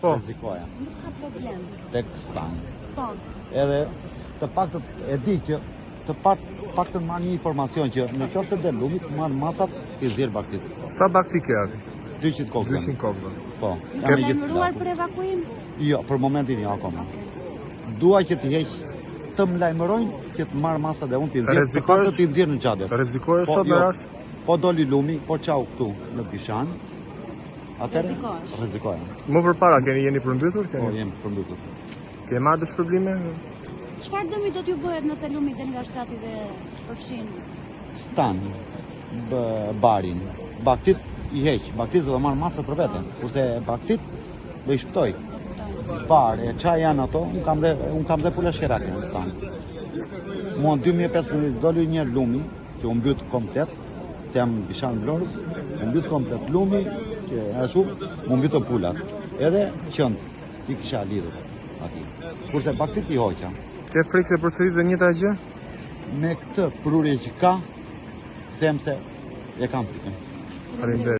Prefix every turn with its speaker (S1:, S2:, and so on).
S1: Po.
S2: Rrezikoja.
S3: Nuk ka problem.
S2: Tek stani.
S3: Po.
S2: Edhe të paktën e di që të paktën marr një informacion që në qoftë se del lumi, marr masat i zjer baktit.
S1: Sa bakti ke aty?
S2: 200 kokë.
S1: 200 kokë.
S2: Po.
S3: Nuk ka lajmëruar për evakuim?
S2: Jo, për momentin jo akoma. Dua që të heq të më lajmërojnë që të marr masat dhe unë t'i nxjerr, të paktën t'i nxjerr në xhadet.
S1: Rrezikohesh sot në rast?
S2: Po doli lumi, po çau këtu në Bishan. Atëherë rrezikoja.
S1: Më përpara jeni përmbytur?
S2: Po, jem përmbytur.
S1: Ke marrë të shpërblime?
S3: Çfarë dëmi do t'ju bëhet nëse lumi del nga shtati dhe përfshin?
S2: Stan, barin, baktit i heq, baktit do marr masat për vete, kurse baktit do i shpëtoj. Bar, çfarë janë ato? Un kam dhe pula shkeratë në stan. Mua në 2015 doli një lumi që u mbyt komplet, se jam Bishan Vlorës, u mbyt komplet lumi që ashtu u mbyt pulat. Edhe qend që kisha lidhur aty. Kurse baktit i hoqa.
S1: Ke frikë se përsërit dhe njëjta gjë?
S2: Me këtë prurje që ka, them se e kam frikën.
S1: Faleminderit.